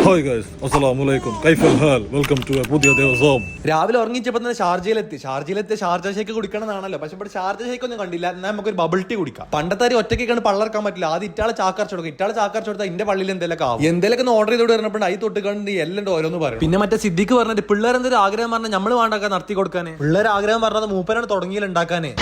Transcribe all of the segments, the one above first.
Hi guys, അസ്സലാമു അലൈക്കും. കൈഫൽ ഹാൽ? Welcome to പുതിയ ദിവസം. രാവിലെ ഉറങ്ങിച്ചപ്പോൾ തന്നെ ഷാർജയിലെത്തി ഷാർജ ഷേക്ക് കുടിക്കണമെന്നാണല്ലോ. പക്ഷെ ഇവിടെ ഷാർജ ഷേക്ക് ഒന്നും കണ്ടില്ല. എന്നാൽ നമുക്കൊരു ബബിൾ ടീ കുടിക്കാം. പണ്ടത്തെ ഒറ്റയ്ക്കാണ് പള്ളർക്കാൻ പറ്റില്ല. ആദ്യം ഇറ്റാളെ ചാക്കറച്ച് കൊടുക്കും. ഇറ്റാളെ ചാക്കറച്ച് കൊടുത്താൽ എന്റെ പള്ളിയിൽ എന്തെങ്കിലും ആവും. എന്തെങ്കിലും ഓർഡർ ചെയ്തോട് വരുന്നപ്പോൾ അയി തൊട്ട് കണ്ട് എല്ലാം ഓരോന്ന് പറയും. പിന്നെ മറ്റേ സിദ്ദിഖ് പറഞ്ഞിട്ട് പിള്ളേർ എന്തൊരു ആഗ്രഹം പറഞ്ഞാൽ നമ്മൾ വേണ്ടാക്കാൻ നടത്തി കൊടുക്കാനേ. പിള്ളേർ ആഗ്രഹം പറഞ്ഞത് മൂപ്പരാണ് തുടങ്ങിയിൽ ഉണ്ടാക്കാനേ.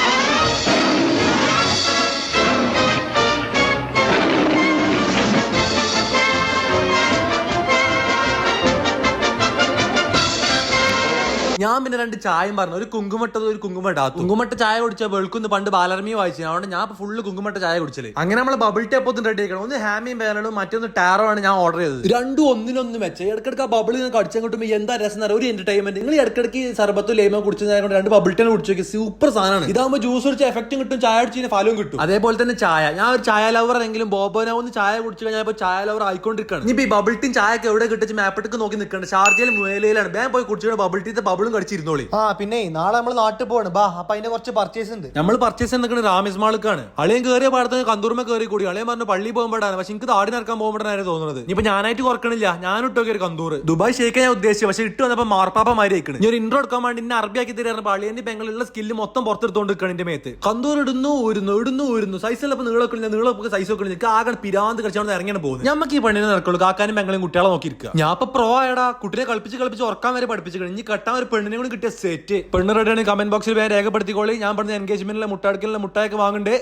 ഞാൻ പിന്നെ 2 ചായയും പറഞ്ഞു. ഒരു കുങ്കുമട്ടത് ഒരു കുങ്കുമട്ടാത്തു. കുങ്കുമട്ട ചായ കുടിച്ചാൽ വെളുക്കുന്നു പണ്ട് ബാലർമി വായിച്ചു. അതുകൊണ്ട് ഞാൻ ഫുള്ള് കുങ്കുമട്ട ചായ കുടിച്ചത്. അങ്ങനെ നമ്മൾ ബബിൾ ടീ അപ്പോൾ റെഡി ആക്കണം. ഒന്ന് ഹാമിയും പേരലും മറ്റൊന്ന് ടാറോ ആണ് ഞാൻ ഓർഡർ ചെയ്തത്. രണ്ടും ഒന്നിനൊന്നും വെച്ച ഇടക്കിടക്ക് ആ ബബിൾ ഇങ്ങനെ കടിച്ചാൽ കിട്ടുമ്പോൾ എന്താ രസം ഒരു എന്റർടൈൻമെന്റ്. നിങ്ങൾ ഇടക്കിടക്ക് സർബത്തും ലേമോ കുടിച്ചത് 2 ബബിൾ ടീ കുടിച്ചു നോക്കി. സൂപ്പർ സാധനമാണ്. ഇതാകുമ്പോൾ ജ്യൂസ് കുടിച്ച എഫക്റ്റും കിട്ടും, ചായ അടിച്ചതിന് ഫലവും കിട്ടും. അതേപോലെ തന്നെ ചായ. ഞാൻ ഒരു ചായ ലവർ എങ്കിലും ബോബോനോ ഒന്ന് ചായ കുടിച്ചു കഴിഞ്ഞാൽ ചായ ലവർ ആയിക്കൊണ്ടിരിക്കുകയാണ്. ഇനി ഈ ബബിൾ ടീ ചായക്ക് എവിടെ കിട്ടിച്ച് മാപ്പിട്ടൊക്കെ നോക്കി നിൽക്കേണ്ടത്. ഷാർജയിൽ മുയലയിലാണ്. ഞാൻ പോയി കുടിച്ചു ബബിൾ ടീത്തെ ബബിളും കടിച്ചിരുന്നോളി. പിന്നെ നാളെ നമ്മൾ നാട്ടിൽ പോവാണ്. ബാ, അപ്പൊ അതിന്റെ കുറച്ച് പർച്ചേസ് ഉണ്ട്. നമ്മൾ പർച്ചേസ് നിൽക്കുന്നത് റാമിസ് മാൾക്കാണ്. അളിയൻ കയറിയ പാടത്ത് കന്തൂർമ കയറി കൂടി. അളിയൻ പറഞ്ഞു പള്ളി പോകുമ്പോഴാണ്. പക്ഷെ എനിക്ക് താടി നടക്കാൻ പോകുമ്പോഴാണ് തോന്നുന്നത്. ഇപ്പൊ ഞാനായിട്ട് കുറക്കണില്ല, ഞാൻ ഇട്ടൊക്കെ ഒരു കന്തൂർ ദുബായ് ഷേക്ക് ഞാൻ ഉദ്ദേശിച്ചു. പക്ഷെ ഇട്ട് വന്നപ്പോ മാർപ്പാപ്പമാരി ആയിക്കണം. ഞാൻ ഒരു ഇൻട്രോ എടുക്കാൻ വേണ്ടി എന്നെ അറബിയാക്കി തരാറുണ്ട്. അളിയന്റെ പെങ്ങളുള്ള സ്കില്ല് മൊത്തം പുറത്തെടുത്തോണ്ട് നിൽക്കണം. എന്റെ മേത്ത് കന്തൂർ ഇടുന്നു സൈസ് ഉള്ളപ്പോൾ നീളൊക്കെ സൈസ് ഒക്കെ എനിക്ക് ആകെ പിരാന്ത് കളിച്ചോണ്ട് ഇറങ്ങിയാണ് പോകുന്നത്. നമുക്ക് ഈ പെണ്ണിനെ നടക്കുള്ളൂ. കാക്കാനും പെങ്ങളും കുട്ടികളെ നോക്കിയിരിക്കുക. ഞാൻ ഇപ്പൊ പ്രോ ആയടാ. കുട്ടിനെ കളിപ്പിച്ച് ഉറക്കാൻ വരെ പഠിപ്പിച്ചു. ഇനി കെട്ടാൻ ഒരു പെണ്ണിനെ കൂടി കിട്ടിയ സെറ്റ്. പെണ്ണ് റെഡിയാണ്. കമന്റ് ബോക്സിൽ വേറെ രേഖപ്പെടുത്തിക്കോളി. ഞാൻ പറഞ്ഞ എൻഗേജ്മെന്റിലെ മുട്ടാടുക്കലിലെ മുട്ടായൊക്കെ വാങ്ങണ്ടേ.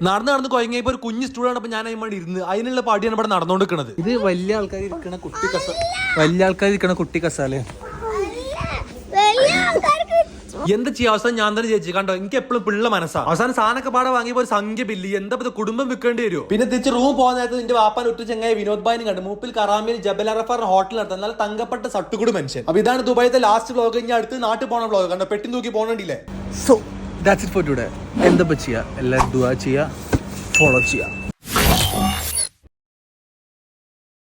നടന്ന് കൊയങ്ങിയപ്പോ ഒരു കുഞ്ഞു സ്റ്റൂളാണ്. അപ്പൊ ഞാൻ അതിന് ഇരുന്ന് അതിനുള്ള പാടിയാണ് ഇവിടെ നടന്നുകൊണ്ടിരിക്കുന്നത്. ഇത് വലിയ ആൾക്കാർ ഇരിക്കണ കുട്ടി കസാല. എന്താ ചെയ്യാ അവസാനം ഞാൻ തന്നെ ചേച്ചി കണ്ടോ. എനിക്ക് എപ്പോഴും പിള്ള മനസ്സാ. അവസാനം സാധനമൊക്കെ പാടെ വാങ്ങിയപ്പോ ഒരു സംഖ്യ ബില്ല്. എന്താ കുടുംബം വിൽക്കേണ്ടി വരും. പിന്നെ തിരിച്ച് റൂം പോകുന്ന നേരത്തെ നിന്റെ വാപ്പാൻ ഒറ്റ ചങ്ങായി വിനോദ് ഭായിനും കണ്ടു. മൂപ്പിൽ കറാമിയിൽ ജബൽ അറഫാർ ഹോട്ടൽ നടത്താൻ നല്ല തങ്കപ്പെട്ട സട്ടുകൂട് മനുഷ്യൻ. അപ്പൊ ഇതാണ് ദുബായിത്തെ ലാസ്റ്റ് വ്ലോഗ്. ഇനി അടുത്ത് നാട്ടിൽ പോണ വ്ലോഗ് കണ്ടോ. പെട്ടി തൂക്കി പോകണ്ടില്ലേ. So that's it for today. എന്താ ചെയ്യാ, എല്ലാവരും ദുആ ചെയ്യാ, ഫോളോ ചെയ്യാ.